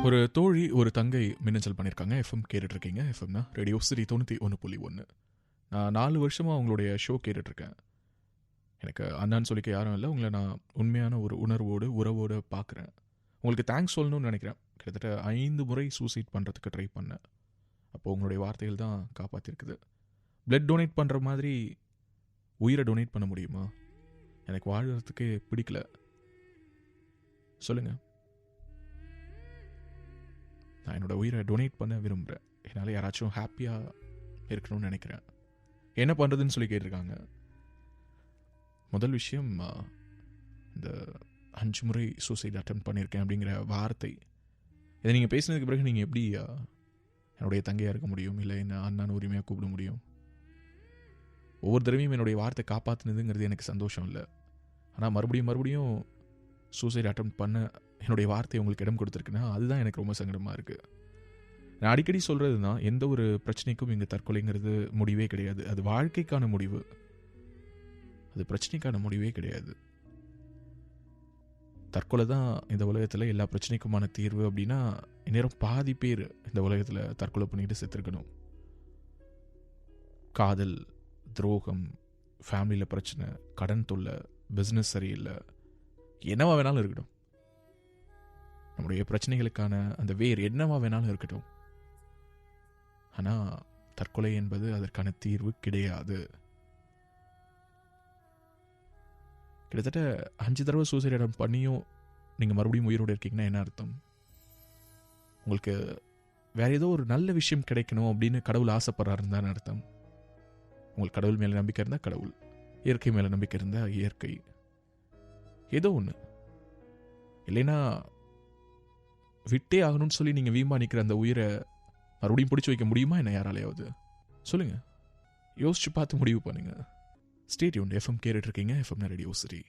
ஒரு தோழி ஒரு தங்கை மின்னஞ்சல் பண்ணியிருக்காங்க. எஃப்எம் கேட்டுட்ருக்கீங்க. எஃப்எம்னா ரேடியோ சிரி 91.1. நான் 4 வருஷமாக அவங்களுடைய ஷோ கேட்டுட்ருக்கேன். எனக்கு அண்ணான்னு சொல்லிக்க யாரும் இல்லை. உங்களை நான் உண்மையான ஒரு உணர்வோடு உறவோடு பார்க்குறேன். உங்களுக்கு தேங்க்ஸ் சொல்லணும்னு நினைக்கிறேன். கிட்டத்தட்ட 5 முறை சூசைட் பண்ணுறதுக்கு ட்ரை பண்ணேன். அப்போது உங்களுடைய வார்த்தைகள் தான் காப்பாற்றிருக்குது. பிளட் டொனேட் பண்ணுற மாதிரி உயிரை டொனேட் பண்ண முடியுமா? எனக்கு வாழ்கிறதுக்கு பிடிக்கல. சொல்லுங்கள். நான் என்னோடய உயிரை டொனேட் பண்ண விரும்புகிறேன். என்னால் யாராச்சும் ஹாப்பியாக இருக்கணும்னு நினைக்கிறேன். என்ன பண்ணுறதுன்னு சொல்லி கேட்டிருக்காங்க. முதல் விஷயம், இந்த 5 முறை சூசைட் அட்டெம்ப்ட் பண்ணியிருக்கேன் அப்படிங்கிற வார்த்தை, இதை நீங்கள் பேசினதுக்கு பிறகு நீங்கள் எப்படி என்னுடைய தங்கையாக இருக்க முடியும், இல்லை என்ன அண்ணான்னு உரிமையாக கூப்பிட முடியும்? ஒவ்வொரு தடவையும் என்னுடைய வார்த்தை காப்பாற்றினதுங்கிறது எனக்கு சந்தோஷம் இல்லை. ஆனால் மறுபடியும் சூசைட் அட்டெம்ப்ட் பண்ண என்னுடைய வார்த்தை உங்களுக்கு இடம் கொடுத்துருக்குன்னா அதுதான் எனக்கு ரொம்ப சங்கடமாக இருக்குது. நான் அடிக்கடி சொல்கிறது தான், எந்த ஒரு பிரச்சனைக்கும் இங்கே தற்கொலைங்கிறது முடிவே கிடையாது. அது வாழ்க்கைக்கான முடிவு, அது பிரச்சனைக்கான முடிவே கிடையாது. தற்கொலை தான் இந்த உலகத்தில் எல்லா பிரச்சனைக்குமான தீர்வு அப்படின்னா இந்நேரம் பாதி பேர் இந்த உலகத்தில் தற்கொலை பண்ணிட்டு செத்துருக்கணும். காதல், துரோகம், ஃபேமிலியில் பிரச்சனை, கடன் தொல்லை, பிஸ்னஸ் சரியில்லை, என்னவா வேணாலும் இருக்கட்டும், நம்முடைய பிரச்சனைகளுக்கான அந்த வேர் என்னவா வேணாலும் இருக்கட்டும், ஆனால் தற்கொலை என்பது அதற்கான தீர்வு கிடையாது. கிட்டத்தட்ட 5 தடவை சூசைட் அட்டெம்ப்ட் பண்ணியும் நீங்கள் மறுபடியும் உயிரோடு இருக்கீங்கன்னா என்ன அர்த்தம்? உங்களுக்கு வேற ஏதோ ஒரு நல்ல விஷயம் கிடைக்கணும் அப்படின்னு கடவுள் ஆசைப்படுறாருன்னு தான் அர்த்தம். உங்களுக்கு கடவுள் மேலே நம்பிக்கை இருந்தால் கடவுள், இயற்கை மேலே நம்பிக்கை இருந்தால் இயற்கை, ஏதோ ஒன்று. இல்லைன்னா விட்டே ஆகணும்னு சொல்லி நீங்கள் வீம்பா நிற்கிற அந்த உயிரை மறுபடியும் பிடிச்சி வைக்க முடியுமா என்ன யாராலையாவது? சொல்லுங்கள், யோசிச்சு பார்த்து முடிவு பண்ணுங்க. Stay tuned. எஃப்எம் கேட்டுட்ருக்கீங்க. எஃப்எம் ரேடியோ சிரி.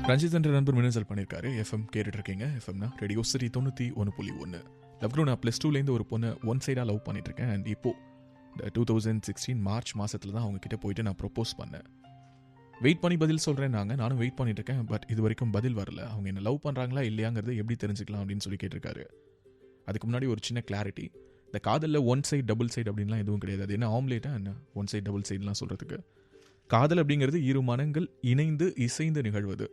ரஞ்சித் என்ற நண்பர் மின்னஞ்சல் பண்ணியிருக்காரு. எஃப்எம் கேட்டுட்ருக்கீங்க. எஃப்எம்னா ரேடியோ சிரி 91.1. லவ்க்ரூ, நான் +2லேருந்து ஒரு பொண்ணை ஒன் சைடாக லவ் பண்ணிட்டுருக்கேன். அண்ட் இப்போது இந்த 2016 மார்ச் மாதத்தில் தான் அவங்கக்கிட்ட போயிட்டு நான் ப்ரொப்போஸ் பண்ணேன். வெயிட் பண்ணி பதில் சொல்கிறேன். நானும் வெயிட் பண்ணிட்டு இருக்கேன். பட் இது வரைக்கும் பதில் வரல. அவங்க என்ன லவ் பண்ணுறாங்களா இல்லையாங்கிறது எப்படி தெரிஞ்சுக்கலாம் அப்படின்னு சொல்லி கேட்டிருக்காரு. அதுக்கு முன்னாடி ஒரு சின்ன கிளாரிட்டி. இந்த காதலில் ஒன் சைட் டபுள் சைட் அப்படின்லாம் எதுவும் கிடையாது. அது என்ன ஆம்லேட்டா என்ன ஒன் சைட் டபுள் சைட்லாம் சொல்கிறதுக்கு? காதல் அப்படிங்கிறது இரு மனங்கள் இணைந்து இசைந்து நிகழ்வது.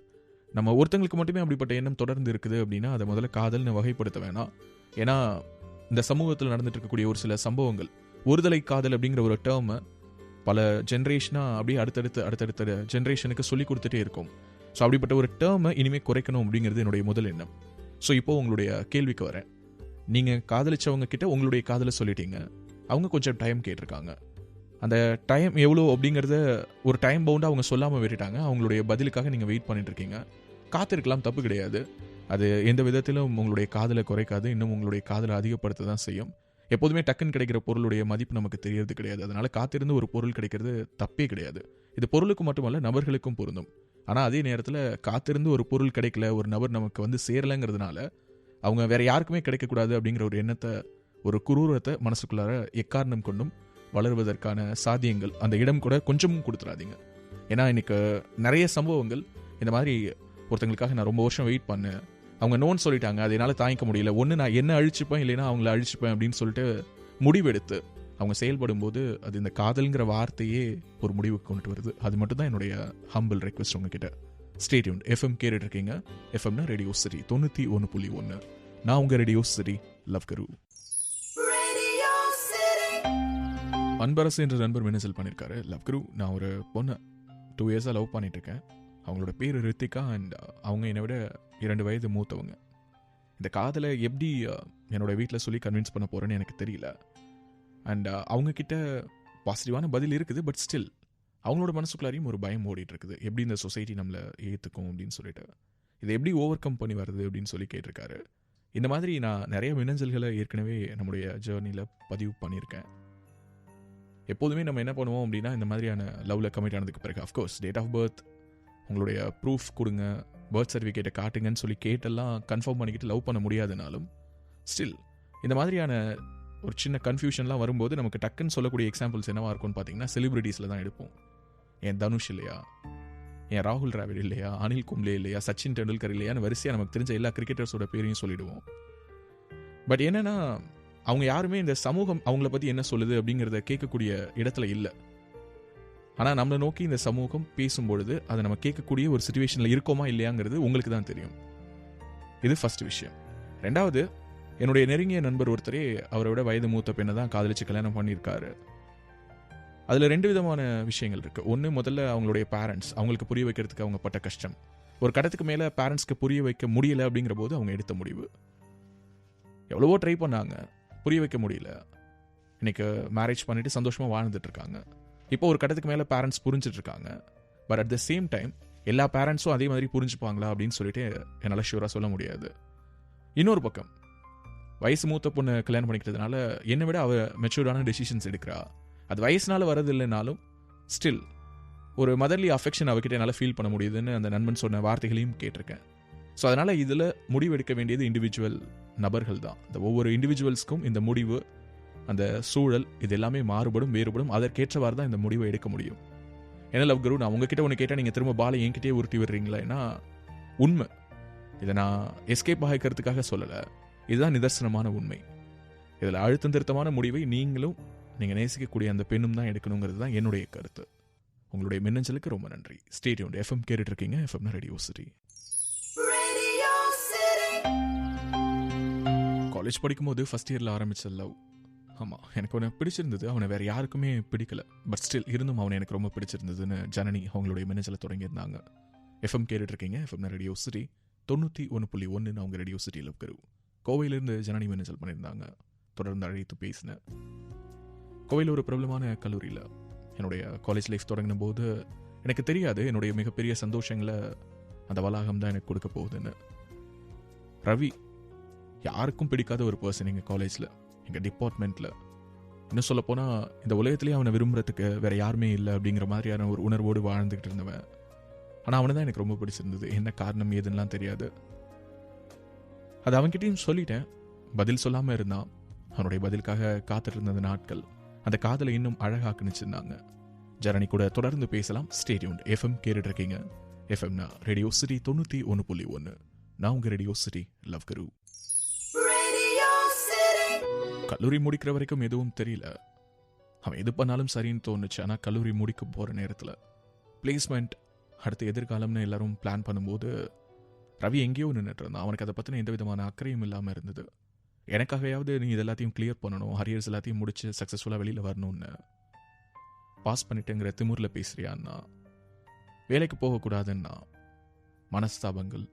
நம்ம ஒருத்தங்களுக்கு மட்டுமே அப்படிப்பட்ட எண்ணம் தொடர்ந்து இருக்குது அப்படின்னா அதை முதல்ல காதல்னு வகைப்படுத்த வேணாம். ஏன்னா இந்த சமூகத்தில் நடந்துட்டு இருக்கக்கூடிய ஒரு சில சம்பவங்கள், ஒருதலை காதல் அப்படிங்கிற ஒரு டேர்மை பல ஜென்ரேஷனாக அப்படியே அடுத்தடுத்த ஜென்ரேஷனுக்கு சொல்லி கொடுத்துட்டே இருக்கும். ஸோ அப்படிப்பட்ட ஒரு டேர்மை இனிமேல் குறைக்கணும் அப்படிங்கிறது என்னுடைய முதல் எண்ணம். ஸோ இப்போது உங்களுடைய கேள்விக்கு வரேன். நீங்கள் காதலிச்சவங்க கிட்ட உங்களுடைய காதலை சொல்லிட்டீங்க. அவங்க கொஞ்சம் டைம் கேட்டிருக்காங்க. அந்த டைம் எவ்வளோ அப்படிங்கிறத ஒரு டைம் பவுண்டாக அவங்க சொல்லாமல் விட்டுட்டாங்க. அவங்களுடைய பதிலுக்காக நீங்கள் வெயிட் பண்ணிட்டுருக்கீங்க. காத்திருக்கலாம், தப்பு கிடையாது. அது எந்த விதத்திலும் உங்களுடைய காதலை குறைக்காது, இன்னும் உங்களுடைய காதலை அதிகப்படுத்த தான் செய்யும். எப்போதுமே டக்குன்னு கிடைக்கிற பொருளுடைய மதிப்பு நமக்கு தெரியறது கிடையாது. அதனால காத்திருந்து ஒரு பொருள் கிடைக்கிறது தப்பே கிடையாது. இது பொருளுக்கு மட்டுமல்ல, நபர்களுக்கும் பொருந்தும். ஆனால் அதே நேரத்தில் காத்திருந்து ஒரு பொருள் கிடைக்கல, ஒரு நபர் நமக்கு வந்து சேரலைங்கிறதுனால அவங்க வேற யாருக்குமே கிடைக்கக்கூடாது அப்படிங்கிற ஒரு எண்ணத்தை, ஒரு குரூரத்தை மனசுக்குள்ளார எக்காரணம் கொண்டும் வளருவதற்கான சாத்தியங்கள், அந்த இடம் கூட கொஞ்சமும் கொடுத்துடாதீங்க. ஏன்னா இன்னைக்கு நிறைய சம்பவங்கள் இந்த மாதிரி, ஒருத்தங்களுக்காக நான் ரொம்ப வருஷம் வெயிட் பண்ணேன், அவங்க நோன்னு சொல்லிட்டாங்க, அது என்னால் தாங்கிக்க முடியல, ஒன்று நான் என்ன அழிச்சுப்பேன் இல்லைன்னா அவங்கள அழிச்சுப்பேன் அப்படின்னு சொல்லிட்டு முடிவெடுத்து அவங்க செயல்படும் போது அது இந்த காதல்ங்கிற வார்த்தையே ஒரு முடிவுக்கு கொண்டு வருது. அது மட்டும் தான் என்னுடைய ஹம்பிள் ரெக்வெஸ்ட் உங்ககிட்ட. Stay tuned. எஃப்எம் கேட்டுட்டு இருக்கீங்க. எஃப்எம்னா ரேடியோ சிரி 91.1. நான் உங்கள் ரேடியோ சிரி லவ்கரு. அன்பரசு என்ற நண்பர் மின்னஞ்சல் பண்ணியிருக்காரு. லவ்கரு, நான் ஒரு பொண்ணை 2 இயர்ஸாக லவ் பண்ணிட்டு இருக்கேன். அவங்களோட பேர் ரித்திகா. அண்ட் அவங்க என்னை விட 2 வயது மூத்தவங்க. இந்த காதலை எப்படி என்னோடய வீட்டில் சொல்லி கன்வின்ஸ் பண்ண போகிறேன்னு எனக்கு தெரியல. அண்ட் அவங்கக்கிட்ட பாசிட்டிவான பதில் இருக்குது. பட் ஸ்டில் அவங்களோட மனசுக்குள்ளாரையும் ஒரு பயம் ஓடிட்டு இருக்குது. எப்படி இந்த சொசைட்டி நம்மளை ஏற்றுக்கும் அப்படின்னு சொல்லிட்டு, இதை எப்படி ஓவர் கம் பண்ணி வருது அப்படின்னு சொல்லி கேட்டிருக்காரு. இந்த மாதிரி நான் நிறைய மின்னஞ்சல்களை ஏற்கனவே நம்முடைய ஜேர்னியில் பதிவு பண்ணியிருக்கேன். எப்போதுமே நம்ம என்ன பண்ணுவோம் அப்படின்னா, இந்த மாதிரியான லவ்வில் கமிட் ஆனதுக்கு பிறகு அஃப்கோர்ஸ் டேட் ஆஃப் பர்த், உங்களுடைய ப்ரூஃப் கொடுங்க, பர்த் சர்டிஃபிகேட்டை காட்டுங்கன்னு சொல்லி கேட்டெல்லாம் கன்ஃபார்ம் பண்ணிக்கிட்டு லவ் பண்ண முடியாதுனாலும் ஸ்டில் இந்த மாதிரியான ஒரு சின்ன கன்ஃபியூஷன்லாம் வரும்போது நமக்கு டக்குன்னு சொல்லக்கூடிய எக்ஸாம்பிள்ஸ் என்னவா இருக்கும்னு பார்த்தீங்கன்னா, செலிபிரிட்டிஸில் தான் எடுப்போம். என் தனுஷ் இல்லையா, ஏன் ராகுல் டிராவிட் இல்லையா, அனில் கும்ப்ளே இல்லையா, சச்சின் டெண்டுல்கர் இல்லையான்னு வரிசையாக நமக்கு தெரிஞ்ச எல்லா கிரிக்கெட்டர்ஸோட பேரையும் சொல்லிடுவோம். பட் என்னன்னா, அவங்க யாருமே இந்த சமூகம் அவங்கள பற்றி என்ன சொல்லுது அப்படிங்கிறத கேட்கக்கூடிய இடத்துல இல்லை. ஆனால் நம்மளை நோக்கி இந்த சமூகம் பேசும்பொழுது அதை நம்ம கேட்கக்கூடிய ஒரு சுச்சுவேஷனில் இருக்கோமா இல்லையாங்கிறது உங்களுக்கு தான் தெரியும். இது ஃபர்ஸ்ட் விஷயம். ரெண்டாவது, என்னுடைய நெருங்கிய நண்பர் ஒருத்தரே அவரை விட வயது மூத்த பெண்ணை தான் காதலிச்சு கல்யாணம் பண்ணியிருக்காரு. அதில் 2 விதமான விஷயங்கள் இருக்குது. ஒன்று, முதல்ல அவங்களுடைய பேரண்ட்ஸ் அவங்களுக்கு புரிய வைக்கிறதுக்கு அவங்க பட்ட கஷ்டம். ஒரு கட்டத்துக்கு மேலே பேரண்ட்ஸ்க்கு புரிய வைக்க முடியல அப்படிங்கிற போது அவங்க எடுத்த முடிவு. எவ்வளவோ ட்ரை பண்ணாங்க, புரிய வைக்க முடியல. இன்னைக்கு மேரேஜ் பண்ணிட்டு சந்தோஷமாக வாழ்ந்துட்டு இருக்காங்க. இப்போ ஒரு கட்டத்துக்கு மேலே பேரண்ட்ஸ் புரிஞ்சுட்டு இருக்காங்க. But at the same time எல்லா பேரண்ட்ஸும் அதே மாதிரி புரிஞ்சுப்பாங்களா அப்படின்னு சொல்லிட்டு என்னால் ஷூராக சொல்ல முடியாது. இன்னொரு பக்கம், வயசு மூத்த பொண்ணு கல்யாணம் பண்ணிக்கிறதுனால என்னை விட அவ மெச்சூர்டான டெசிஷன்ஸ் எடுக்கிறா. அது வயசுனால வரது இல்லைனாலும் ஸ்டில் ஒரு மதர்லி அஃபெக்ஷன் அவகிட்ட என்னால் ஃபீல் பண்ண முடியுதுன்னு அந்த நண்பன் சொன்ன வார்த்தைகளையும் கேட்டிருக்கேன். ஸோ அதனால் இதில் முடிவு எடுக்க வேண்டியது இண்டிவிஜுவல் நபர்கள் தான். இந்த ஒவ்வொரு இண்டிவிஜுவல்ஸ்க்கும் இந்த முடிவு, அந்த சூழல், இது எல்லாமே மாறுபடும், வேறுபடும். அதற்கேற்றவாறு தான் இந்த முடிவை எடுக்க முடியும். என்ன லவ் குரு, நான் உங்ககிட்ட ஒன்று கேட்டால் நீங்கள் திரும்ப பாலை என்கிட்டயே உருட்டி விடுறீங்களா? ஏன்னா உண்மை, இதை நான் எஸ்கேப் ஆகிக்கிறதுக்காக சொல்லலை, இதுதான் நிதர்சனமான உண்மை. இதில் அழுத்தம் திருத்தமான முடிவை நீங்களும் நீங்கள் நேசிக்கக்கூடிய அந்த பெண்ணும் தான் எடுக்கணுங்கிறது தான் என்னுடைய கருத்து. உங்களுடைய மின்னஞ்சலுக்கு ரொம்ப நன்றி. Stay tuned. எஃப்எம் கேட்டுட்டு இருக்கீங்க. எஃப்எம்னா ரேடியோ சிட்டி. காலேஜ் படிக்கும்போது ஃபர்ஸ்ட் இயரில் ஆரம்பிச்ச லவ். ஆமாம், எனக்கு அவனை பிடிச்சிருந்தது. அவனை வேறு யாருக்குமே பிடிக்கல. பட் ஸ்டில் இருந்தும் அவனை எனக்கு ரொம்ப பிடிச்சிருந்ததுன்னு ஜனனி அவங்களுடைய மின்னஞ்சலை தொடங்கியிருந்தாங்க. எஃப்எம் கேட்டுட்டு இருக்கீங்க. எஃப்எம்னா ரேடியோ சிட்டி 91.1. அவங்க ரேடியோ சிட்டியில் இருக்கிற கோவையிலேருந்து ஜனனி மின்னஞ்சல் பண்ணியிருந்தாங்க. தொடர்ந்து அழைத்து பேசினேன். கோவையில் ஒரு பிரபலமான கல்லூரியில் என்னுடைய காலேஜ் லைஃப் தொடங்கின போது எனக்கு தெரியாது என்னுடைய மிகப்பெரிய சந்தோஷங்களை அந்த வளாகம் தான் எனக்கு கொடுக்க போகுதுன்னு. ரவி யாருக்கும் பிடிக்காத ஒரு பர்சன் எங்கள் காலேஜில், எங்கள் டிபார்ட்மெண்ட்டில். இன்னும் சொல்லப்போனால் இந்த உலகத்துலேயே அவனை விரும்புறதுக்கு வேறு யாருமே இல்லை அப்படிங்கிற மாதிரியான ஒரு உணர்வோடு வாழ்ந்துக்கிட்டு இருந்தவன். ஆனால் அவனை தான் எனக்கு ரொம்ப பிடிச்சிருந்தது. என்ன காரணம் ஏதுன்னெலாம் தெரியாது. அது அவன்கிட்டையும் சொல்லிட்டேன். பதில் சொல்லாமல் இருந்தான். அவனுடைய பதிலுக்காக காத்துட்டு இருந்த நாட்கள் அந்த காதலை இன்னும் அழகாக்குனுச்சிருந்தாங்க. ஜனனி கூட தொடர்ந்து பேசலாம். Stay tuned. எஃப்எம் கேட்டுட்டு இருக்கீங்க. எஃப்எம்னா ரேடியோ சிட்டி 91.1. நான் உங்கள் ரேடியோ சிட்டி லவ் குரு. கல்லூரி முடிக்கிற வரைக்கும் எதுவும் தெரியல. அவன் எது பண்ணாலும் சரின்னு தோணுச்சு. ஆனால் கல்லூரி முடிக்க போகிற நேரத்தில் பிளேஸ்மெண்ட், அடுத்த எதிர்காலம்னு எல்லாரும் பிளான் பண்ணும்போது ரவி எங்கேயோ நின்றுட்டு இருந்தான். அவனுக்கு அதை பற்றின எந்த விதமான அக்கறையும் இல்லாமல் இருந்தது. எனக்காகயாவது நீ இது எல்லாத்தையும் கிளியர் பண்ணணும், ஹரியர்ஸ் எல்லாத்தையும் முடிச்சு சக்ஸஸ்ஃபுல்லாக வெளியில் வரணும்னு. பாஸ் பண்ணிட்டுங்கிற திமுறில் பேசுறியான்னா, வேலைக்கு போகக்கூடாதுன்னா, மனஸ்தாபங்கள்,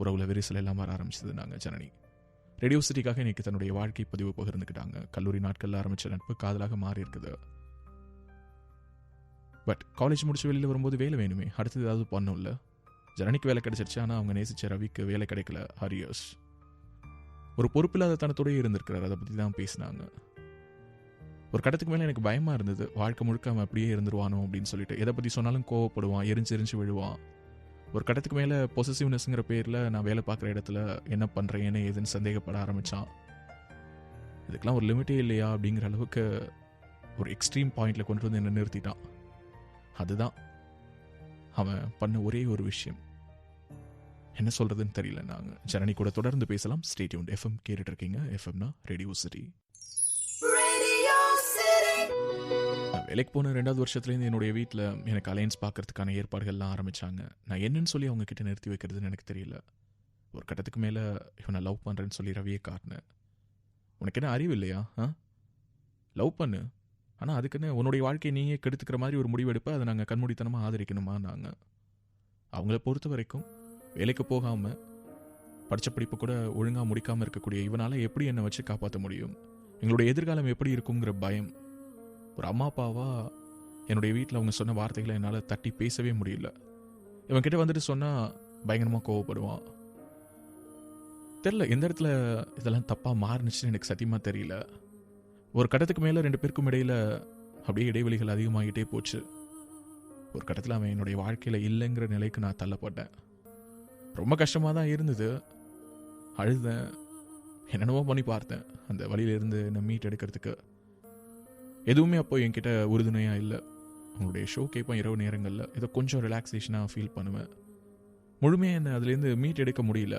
உறவுல விரிசல் எல்லாம் வர ஆரம்பிச்சது. நாங்கள் ஜனனி ரேடியோ சிட்டிக்காக இன்னைக்கு தன்னுடைய வாழ்க்கை பதிவு பகிர்ந்துக்கிட்டாங்க. கல்லூரி நாட்களில் ஆரம்பித்த நட்பு காதலாக மாறி இருக்குது. பட் காலேஜ் முடிச்சு வெளியில் வரும்போது வேலை வேணுமே, அடுத்தது ஏதாவது பண்ணும்ல. ஜனனிக்கு வேலை கிடைச்சிருச்சு. ஆனால் அவங்க நேசித்த ரவிக்கு வேலை கிடைக்கல. ஹரியர்ஸ் ஒரு பொறுப்பில்லாத தனத்தோடய இருந்திருக்கிறார். அதை பற்றி தான் பேசினாங்க. ஒரு கட்டத்துக்கு மேலே எனக்கு பயமாக இருந்தது. வாழ்க்கை முழுக்க அவன் அப்படியே இருந்துருவானோ அப்படின்னு சொல்லிட்டு. எதை பற்றி சொன்னாலும் கோவப்படுவான், எரிஞ்சு விழுவான். ஒரு கட்டத்துக்கு மேலே பொசசிவ்னஸ்ங்கிற பேரில் நான் வேலை பார்க்குற இடத்துல என்ன பண்ணுறேன் என்ன ஏதுன்னு சந்தேகப்பட ஆரம்பித்தான். இதுக்கெல்லாம் ஒரு லிமிட்டே இல்லையா அப்படிங்கிற அளவுக்கு ஒரு எக்ஸ்ட்ரீம் பாயிண்டில் கொண்டு வந்து என்னை நிறுத்திட்டான். அதுதான் அவன் பண்ண ஒரே ஒரு விஷயம். என்ன சொல்கிறதுன்னு தெரியல. நாங்கள் ஜனனி கூட தொடர்ந்து பேசலாம். Stay tuned. எஃப்எம் கேட்டுட்டு இருக்கீங்க. எஃப்எம்னா ரேடியோ சிட்டி. நான் வேலைக்கு போன 2வது வருஷத்துலேருந்து என்னுடைய வீட்டில் எனக்கு அலையன்ஸ் பார்க்கறதுக்கான ஏற்பாடுகள்லாம் ஆரம்பித்தாங்க. நான் என்னன்னு சொல்லி அவங்க கிட்ட நிறுத்தி வைக்கிறதுன்னு எனக்கு தெரியல. ஒரு கட்டத்துக்கு மேலே இவனை லவ் பண்ணுறேன்னு சொல்லி ரவியை காட்டினேன். உனக்கு என்ன அறிவு இல்லையா? லவ் பண்ணு, ஆனால் அதுக்குன்னு உன்னுடைய வாழ்க்கையை நீங்கள் கெடுத்துக்கிற மாதிரி ஒரு முடிவெடுப்பை அதை நாங்கள் கண்மூடித்தனமாக ஆதரிக்கணுமா? நாங்கள் அவங்கள பொறுத்த வரைக்கும் வேலைக்கு போகாமல் படித்த படிப்பு கூட ஒழுங்காக முடிக்காமல் இருக்கக்கூடிய இவனால் எப்படி என்னை வச்சு காப்பாற்ற முடியும்? எங்களுடைய எதிர்காலம் எப்படி இருக்குங்கிற பயம். ஒரு அம்மா அப்பாவா என்னுடைய வீட்டில் அவங்க சொன்ன வார்த்தைகளை என்னால் தட்டி பேசவே முடியல. இவன்கிட்ட வந்துட்டு சொன்னால் பயங்கரமாக கோவப்படுவான். தெரில எந்த இடத்துல இதெல்லாம் தப்பாக மாறுனுச்சுன்னு எனக்கு சத்தியமாக தெரியல. ஒரு கட்டத்துக்கு மேலே 2 பேருக்கும் இடையில் அப்படியே இடைவெளிகள் அதிகமாகிட்டே போச்சு. ஒரு கட்டத்தில் அவன் என்னுடைய வாழ்க்கையில் இல்லைங்கிற நிலைக்கு நான் தள்ளப்பட்டேன். ரொம்ப கஷ்டமாக தான் இருந்தது. அழுதேன், என்னென்னவோ பண்ணி பார்த்தேன் அந்த வழியிலேருந்து என்னை மீட் எடுக்கிறதுக்கு. எதுவுமே அப்போ என்கிட்ட உறுதுணையாக இல்லை. உங்களுடைய ஷோ கேட்பேன் இரவு நேரங்களில். இதை கொஞ்சம் ரிலாக்ஸேஷனாக ஃபீல் பண்ணுவேன். முழுமையாக என்ன அதுலேருந்து மீட் எடுக்க முடியல.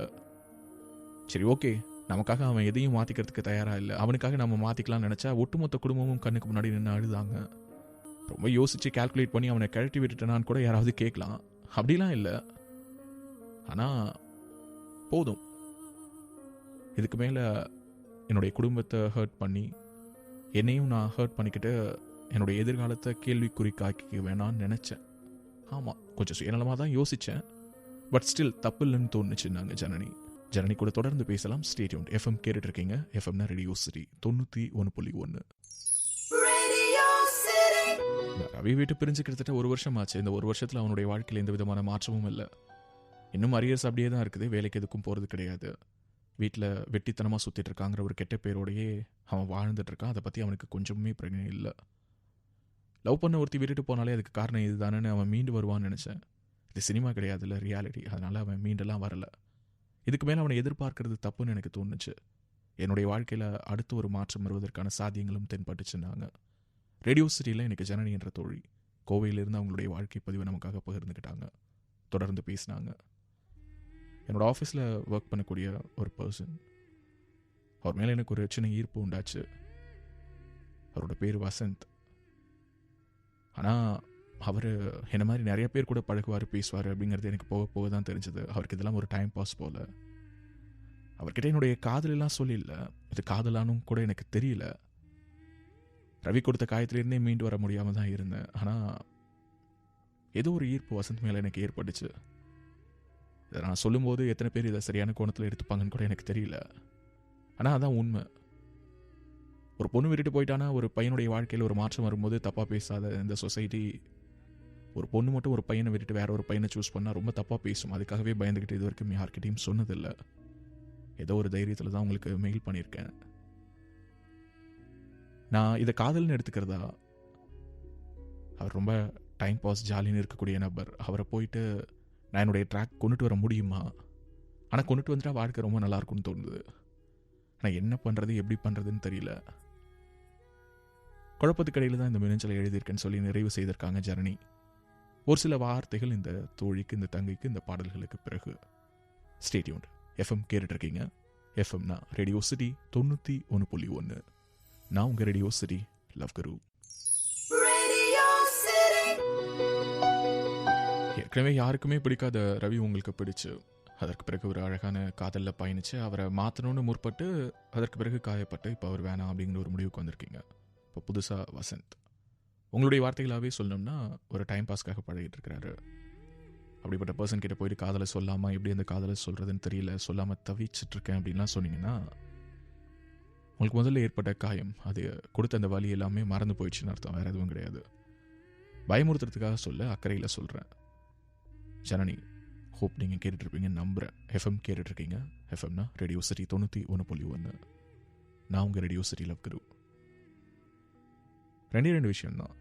சரி, ஓகே, நமக்காக அவன் எதையும் மாற்றிக்கிறதுக்கு தயாராக இல்லை, அவனுக்காக நம்ம மாற்றிக்கலாம்னு நினச்சா ஒட்டுமொத்த குடும்பமும் கண்ணுக்கு முன்னாடி நின்று அழுதாங்க. ரொம்ப யோசித்து கால்குலேட் பண்ணி அவனை கழட்டி விட்டுட்டேனான்னு கூட யாராவது கேட்கலாம். அப்படிலாம் இல்லை. ஆனால் போதும், இதுக்கு மேலே என்னுடைய குடும்பத்தை ஹர்ட் பண்ணி என்னையும் நான் ஹர்ட் பண்ணிக்கிட்டு என்னுடைய எதிர்காலத்தை கேள்விக்குறிக்காக்க வேணான்னு நினச்சேன். ஆமாம், கொஞ்சம் சுயநலமாக தான் யோசித்தேன். பட் ஸ்டில் தப்பு இல்லைன்னு தோணுச்சுன்னாங்க ஜனனி. ஜனனி கூட தொடர்ந்து பேசலாம். Stay tuned. எஃப்எம் கேட்டுட்டு இருக்கீங்க. எஃப்எம்னா ரேடியோ சிட்டி 91.1. ரவி வீட்டு பிரிஞ்சு கிட்டத்தட்ட 1 வருஷம் ஆச்சு. இந்த 1 வருஷத்தில் அவனுடைய வாழ்க்கையில் எந்த விதமான மாற்றமும் இல்லை. இன்னும் அரியர்ஸ் அப்படியே தான் இருக்குது. வேலைக்கு எதுக்கும் போகிறது கிடையாது. வீட்டில் வெட்டித்தனமாக சுற்றிட்டு இருக்காங்கிற ஒரு கெட்ட பேரோடையே அவன் வாழ்ந்துட்டு இருக்கான். அதை பற்றி அவனுக்கு கொஞ்சமே பிரச்சனை இல்லை. லவ் பண்ண ஒருத்தி விட்டுட்டு போனாலே அதுக்கு காரணம் இது தானேன்னு அவன் மீண்டு வருவான்னு நினச்சேன். இது சினிமா கிடையாதுல்ல, ரியாலிட்டி. அதனால் அவன் மீண்டெல்லாம் வரலை. இதுக்கு மேலே அவனை எதிர்பார்க்கறது தப்புன்னு எனக்கு தோணுச்சு. என்னுடைய வாழ்க்கையில் அடுத்து ஒரு மாற்றம் வருவதற்கான சாத்தியங்களும் தென்பட்டுச்சுன்னாங்க. ரேடியோ சிட்டியில் எனக்கு ஜனனி என்ற தோழி கோவையிலிருந்து அவங்களுடைய வாழ்க்கை பதிவை நமக்காக பகிர்ந்துக்கிட்டாங்க. தொடர்ந்து பேசினாங்க. என்னோடய ஆஃபீஸில் ஒர்க் பண்ணக்கூடிய ஒரு பர்சன், அவர் மேலே எனக்கு ஒரு சின்ன ஈர்ப்பு உண்டாச்சு. அவரோட பேர் வசந்த். ஆனால் அவர் என்ன மாதிரி நிறைய பேர் கூட பழகுவார், பேசுவார் அப்படிங்கிறது எனக்கு போக போக தான் தெரிஞ்சது. அவருக்கு இதெல்லாம் ஒரு டைம் பாஸ் போல். அவர்கிட்ட என்னுடைய காதலெல்லாம் சொல்லிடல, இது காதலானும் கூட எனக்கு தெரியல. ரவி கொடுத்த காயத்திலேருந்தே மீண்டு வர முடியாமல் தான் இருந்தேன். ஆனால் ஏதோ ஒரு ஈர்ப்பு வசந்த் மேலே எனக்கு ஏற்பட்டுச்சு. இதை நான் சொல்லும்போது எத்தனை பேர் இதை சரியான கோணத்தில் எடுத்துப்பாங்கன்னு கூட எனக்கு தெரியல. ஆனால் அதான் உண்மை. ஒரு பொண்ணு விட்டுட்டு போயிட்டானா ஒரு பையனுடைய வாழ்க்கையில் ஒரு மாற்றம் வரும்போது தப்பாக பேசாத இந்த சொசைட்டி ஒரு பொண்ணு மட்டும் ஒரு பையனை விட்டுட்டு வேற ஒரு பையனை சூஸ் பண்ணால் ரொம்ப தப்பாக பேசும். அதுக்காகவே பயந்துக்கிட்டு இது வரைக்கும் யார்கிட்டையும் சொன்னதில்லை. ஏதோ ஒரு தைரியத்தில் தான் உங்களுக்கு மெயில் பண்ணியிருக்கேன். நான் இதை காதல்னு எடுத்துக்கிறதா, அவர் ரொம்ப டைம் பாஸ் ஜாலின்னு இருக்கக்கூடிய நபர். அவரை போயிட்டு நான் என்னுடைய ட்ராக் கொண்டுட்டு வர முடியுமா? ஆனால் கொண்டுட்டு வந்துட்டா வாழ்க்கை ரொம்ப நல்லாயிருக்கும்னு தோணுது. ஆனால் என்ன பண்ணுறது, எப்படி பண்ணுறதுன்னு தெரியல. குழப்பத்துக்கு இடையில தான் இந்த மின்னஞ்சலை எழுதியிருக்கேன்னு சொல்லி நிறைவு செய்திருக்காங்க ஜனனி. ஒரு சில வார்த்தைகள் இந்த தோழிக்கு, இந்த தங்கைக்கு, இந்த பாடல்களுக்கு பிறகு. Stay tuned. எஃப்எம் கேட்டுட்டு இருக்கீங்க. எஃப்எம்னா ரேடியோ சிட்டி 91.1. நான் உங்கள் ரேடியோ சிட்டி லவ் குரு. ஏற்கனவே யாருக்குமே பிடிக்காத ரவி உங்களுக்கு பிடிச்சு, அதற்கு பிறகு ஒரு அழகான காதலில் பயணித்து அவரை மாற்றணும்னு முற்பட்டு அதற்கு பிறகு காயப்பட்டு இப்போ அவர் வேணாம் அப்படிங்கிற ஒரு முடிவுக்கு வந்திருக்கீங்க. இப்போ புதுசாக வசந்த், உங்களுடைய வார்த்தைகளாகவே சொல்லணும்னா ஒரு டைம் பாஸ்க்காக பழகிட்டு இருக்கிறாரு. அப்படிப்பட்ட பர்சன் கிட்ட போயிட்டு காதலை சொல்லாமல் எப்படி அந்த காதலை சொல்கிறதுன்னு தெரியல, சொல்லாமல் தவிச்சிட்ருக்கேன் அப்படின்லாம் சொன்னீங்கன்னா உங்களுக்கு முதல்ல ஏற்பட்ட காயம், அது கொடுத்த அந்த வலி எல்லாமே மறந்து போயிடுச்சுன்னு அர்த்தம். வேறு எதுவும் கிடையாது. பயமுறுத்துறதுக்காக சொல்ல, அக்கறையில் சொல்கிறேன். ஜனனி, ஹோப் நீங்கள் கேட்டுட்ருப்பீங்கன்னு நம்புகிறேன். எஃப்எம் கேட்டுட்ருக்கீங்க. எஃப்எம்னா ரேடியோ சிட்டி 91.1. நான் உங்கள் ரேடியோ சிட்டி லவ் குரு. 2 விஷயம்தான்.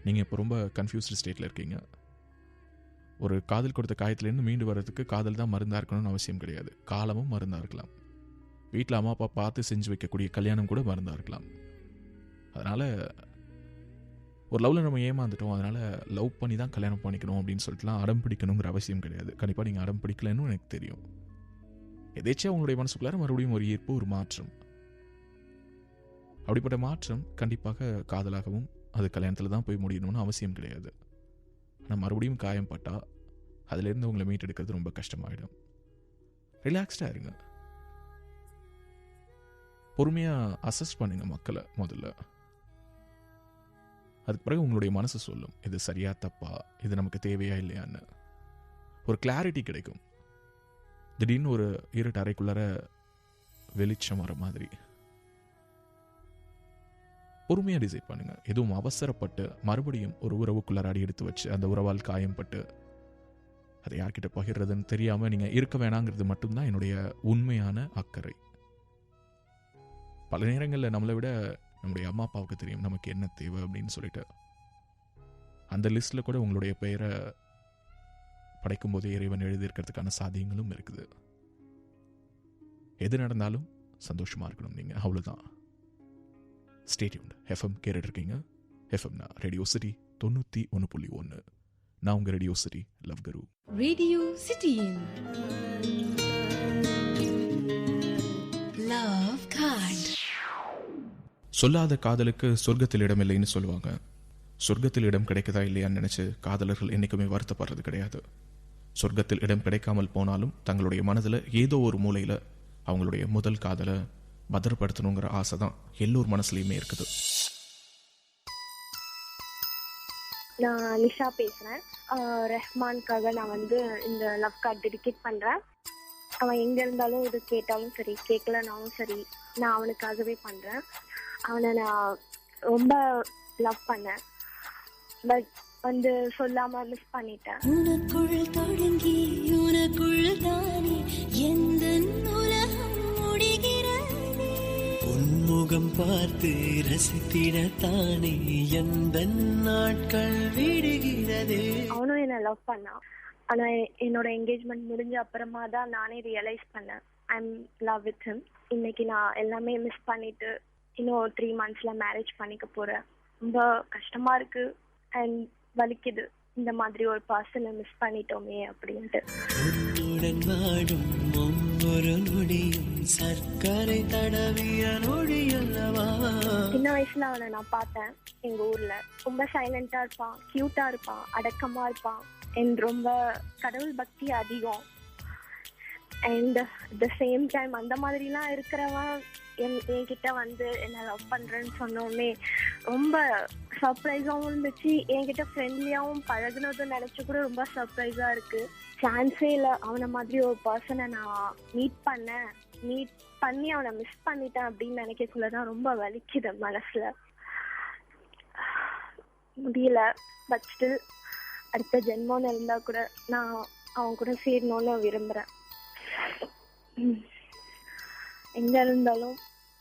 நீங்கள் இப்போ ரொம்ப கன்ஃபியூஸ்டு ஸ்டேட்டில் இருக்கீங்க. ஒரு காதல் கொடுத்த காயத்துலேருந்து மீண்டு வர்றதுக்கு காதல் தான் மருந்தாக இருக்கணும்னு அவசியம் கிடையாது. காலமும் மருந்தாக இருக்கலாம். வீட்டில் அம்மா அப்பா பார்த்து செஞ்சு வைக்கக்கூடிய கல்யாணம் கூட மருந்தாக இருக்கலாம். அதனால் ஒரு லவ்வில் நம்ம ஏமாந்துட்டோம், அதனால் லவ் பண்ணி தான் கல்யாணம் பண்ணிக்கணும் அப்படின்னு சொல்லிட்டுலாம் அடம் பிடிக்கணுங்கிற அவசியம் கிடையாது. கண்டிப்பாக நீங்கள் அடம் பிடிக்கலன்னு எனக்கு தெரியும். எதேச்சியாக உங்களுடைய மனசுக்குள்ளார மறுபடியும் ஒரு ஈர்ப்பு, ஒரு மாற்றம். அப்படிப்பட்ட மாற்றம் கண்டிப்பாக காதலாகவும் அது கல்யாணத்தில் தான் போய் முடியணும்னு அவசியம் கிடையாது. ஆனால் மறுபடியும் காயம் பட்டால் அதுலேருந்து உங்களை மீட் எடுக்கிறது ரொம்ப கஷ்டமாயிடும். ரிலாக்ஸ்டாக இருங்க. பொறுமையாக அசஸ் பண்ணுங்க மக்களை முதல்ல. அதுக்கு பிறகு உங்களுடைய மனசு சொல்லும், இது சரியா தப்பா, இது நமக்கு தேவையா இல்லையான்னு. ஒரு கிளாரிட்டி கிடைக்கும். திடீர்னு ஒரு இருட்டு அறைக்குள்ளார வெளிச்சம் வர மாதிரி. பொறுமையாக டிசைட் பண்ணுங்க. எதுவும் அவசரப்பட்டு மறுபடியும் ஒரு உறவுக்குள்ளார அடி எடுத்து வச்சு அந்த உறவால் காயம்பட்டு அதை யார்கிட்ட பகிர்றதுன்னு தெரியாமல் நீங்கள் இருக்க வேணாங்கிறது மட்டும்தான் என்னுடைய உண்மையான அக்கறை. பல நேரங்களில் நம்மளை விட நம்முடைய அம்மா அப்பாவுக்கு தெரியும் நமக்கு என்ன தேவை அப்படின்னு சொல்லிட்டு. அந்த லிஸ்ட்டில் கூட உங்களுடைய பெயரை படைக்கும் போதே இறைவன் எழுதியிருக்கிறதுக்கான சாத்தியங்களும் இருக்குது. எது நடந்தாலும் சந்தோஷமாக இருக்கணும் நீங்கள், அவ்வளோதான். Stay tuned. எஃப்எம் கேட்டுட்டு இருக்கீங்க. எஃப்எம்னா ரேடியோ சிட்டி 91.1. நான் உங்கள் radio city love guru. Radio சிட்டியின் லவ் கார்ட். சொல்லாத காதலுக்கு சொர்க்கத்தில் இடம் இல்லைன்னு சொல்லுவாங்க. சொர்க்கத்தில் இடம் கிடைக்குதா இல்லையான்னு நினைச்சு காதலர்கள் என்னைக்குமே வருத்தப்படுறது கிடையாது. சொர்க்கத்தில் இடம் கிடைக்காமல் போனாலும் தங்களுடைய மனதில் ஏதோ ஒரு மூலையில் அவங்களுடைய முதல் காதலை பத்திரப்படுத்தணுங்கிற ஆசை தான் எல்லோர் மனசுலையுமே இருக்குது. நான் நிஷா பேசுகிறேன். ரெஹ்மானுக்காக நான் இந்த லவ் கார்ட் டெடிகேட் பண்ணுறேன். அவன் எங்கே இருந்தாலும் இது கேட்டாலும் சரி, கேட்கலனாலும் சரி, நான் அவனுக்காகவே பண்ணுறேன். அவனை நான் ரொம்ப லவ் பண்ணேன், பட் சொல்லாமல் மிஸ் பண்ணிட்டேன். உனக்குள் தொடங்கி உனக்குள் தானே எந்த உலகம் முடிகிறது. உன்முகம் பார்த்து ரசித்திடத்தானே எந்த நாட்கள் விடுகிறதே. அவனும் என்னை லவ் பண்ணான். ஆனால் என்னோட என்கேஜ்மெண்ட் முடிஞ்ச அப்புறமா தான் நானே ரியலைஸ் பண்ணேன் I am love with him. இன்னைக்கு நான் எல்லாமே மிஸ் பண்ணிட்டு இன்னும் 3 months மேரேஜ் பண்ணிக்க போகிறேன். ரொம்ப கஷ்டமாக இருக்குது அண்ட் வலிக்குது, இந்த மாதிரி ஒரு பர்சனை மிஸ் பண்ணிட்டோமே அப்படின்ட்டு. உன்னுடன் வாடும் ஒவ்வொரு நொடியும் சர்க்கரை தடவிய நொடியல்லவா. சின்ன வயசுல அவனை நான் பார்த்தேன் எங்க ஊர்ல. ரொம்ப சைலண்டா இருப்பான், கியூட்டா இருப்பான், அடக்கமா இருப்பான், அண்ட் ரொம்ப கடவுள் பக்தி அதிகம். அண்ட் த சேம் டைம் அந்த மாதிரிலாம் இருக்கிறவன் என்கிட்ட என்ன லவ் பண்றேன்னு சொன்னோடனே ரொம்ப சர்ப்ரைஸாகவும் இருந்துச்சு. என்கிட்ட ஃப்ரெண்ட்லியாகவும் பழகுனதும் நினைச்சு கூட ரொம்ப சர்ப்ரைஸா இருக்கு. சான்ஸே இல்லை அவனை மாதிரி ஒரு பர்சனை நான் மீட் பண்ணி அவனை மிஸ் பண்ணிட்டேன் அப்படின்னு நினைக்கக்குள்ளதான் ரொம்ப வலிக்குது மனசுல. முடியல, பட் ஸ்டில் அடுத்த ஜென்மோன்னு இருந்தா கூட நான் அவன் கூட சேரணும்னு விரும்புறேன். எங்க இருந்தாலும்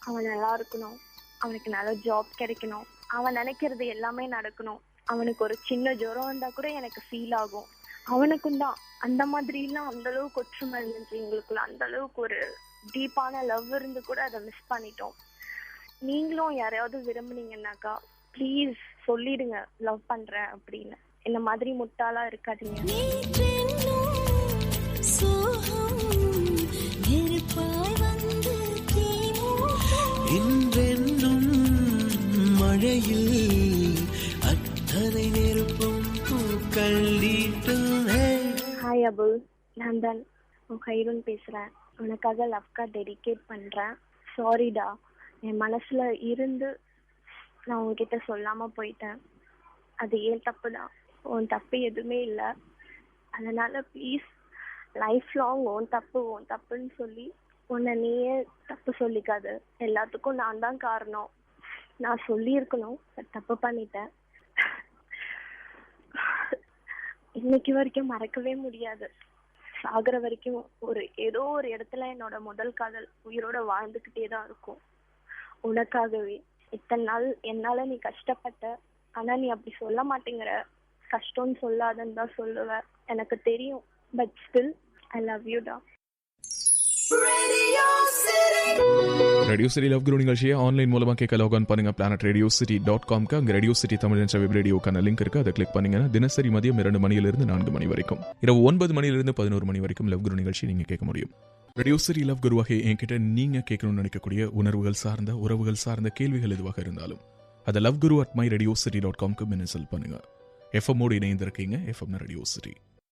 அவன் நல்லா இருக்கணும், அவனுக்கு நல்ல ஜாப் கிடைக்கணும், அவன் நினைக்கிறது எல்லாமே நடக்கணும். அவனுக்கு ஒரு சின்ன ஜுரம் வந்தா கூட எனக்கு ஃபீல் ஆகும். அவனுக்கும் தான் அந்த மாதிரிலாம் அந்த அளவுக்கு ஒற்றுமை இருந்துச்சு எங்களுக்குள்ள. அந்த அளவுக்கு ஒரு டீப்பான லவ் இருந்து கூட அதை மிஸ் பண்ணிட்டோம். நீங்களும் யாரையாவது விரும்புனீங்கன்னாக்கா ப்ளீஸ் சொல்லிடுங்க லவ் பண்றேன் அப்படின்னு. இந்த மாதிரி முட்டாளா இருக்காதீங்க. இன்றென்னும் மழையில் அத்தனை நெருப்பும் பூக்கள் நீட்டும். ஹாய் அபுல், நான் தான் உன் கைருன் பேசுறேன். உனக்காக லவ் கார்ட் டெடிகேட் பண்றேன். சாரிடா, என் மனசுல இருந்து நான் உன்கிட்ட சொல்லாம போயிட்டேன். அது ஏன் தப்பு தான், உன் தப்பு எதுவுமே இல்லை. அதனால ப்ளீஸ் லைஃப் லாங் உன் தப்புன்னு சொல்லி உன்னை நீயே தப்பு சொல்லிக்காது. எல்லாத்துக்கும் நான் தான் காரணம். நான் சொல்லியிருக்கணும், தப்பு பண்ணிட்டேன். இன்னைக்கு வரைக்கும் மறக்கவே முடியாது. சாகுற வரைக்கும் ஏதோ ஒரு இடத்துல என்னோட முதல் காதல் உயிரோட வாழ்ந்துக்கிட்டே தான் இருக்கும். உனக்காகவே இத்தனை நாள் என்னால நீ கஷ்டப்பட்ட, ஆனா நீ அப்படி சொல்ல மாட்டேங்கிற. கஷ்டம்னு சொல்லாதன்னு தான் சொல்லுவ, எனக்கு தெரியும். But still I love you டா. ரேடியோ சிட்டி லவ் குரு நிகழ்ச்சியை ஆன்லைன் மூலமாக கேட்க லாக் பண்ணுங்க planetradioCity.com. அங்கே ரேடியோ சிட்டி தமிழ் என்ற வெப் ரேடியோக்கான லிங்க் இருக்கு, அதை கிளிக் பண்ணீங்கன்னா தினசரி மதியம் 2 மணியிலிருந்து 4 மணி வரைக்கும், இரவு 9 மணியிலிருந்து 11 மணி வரைக்கும் லவ் குரு நிகழ்ச்சி நீங்க கேட்க முடியும். ரேடியோ சிட்டி லவ் குரு வகை என்கிட்ட நீங்க கேட்கணும்னு நினைக்கக்கூடிய உணர்வுகள் சார்ந்த, உறவுகள் சார்ந்த கேள்விகள் எதுவாக இருந்தாலும் அதை loveGuru@myradiocity.com மின்னஞ்சல் பண்ணுங்க. எஃப்எம்மோடு இணைந்திருக்கீங்க. FM radio city.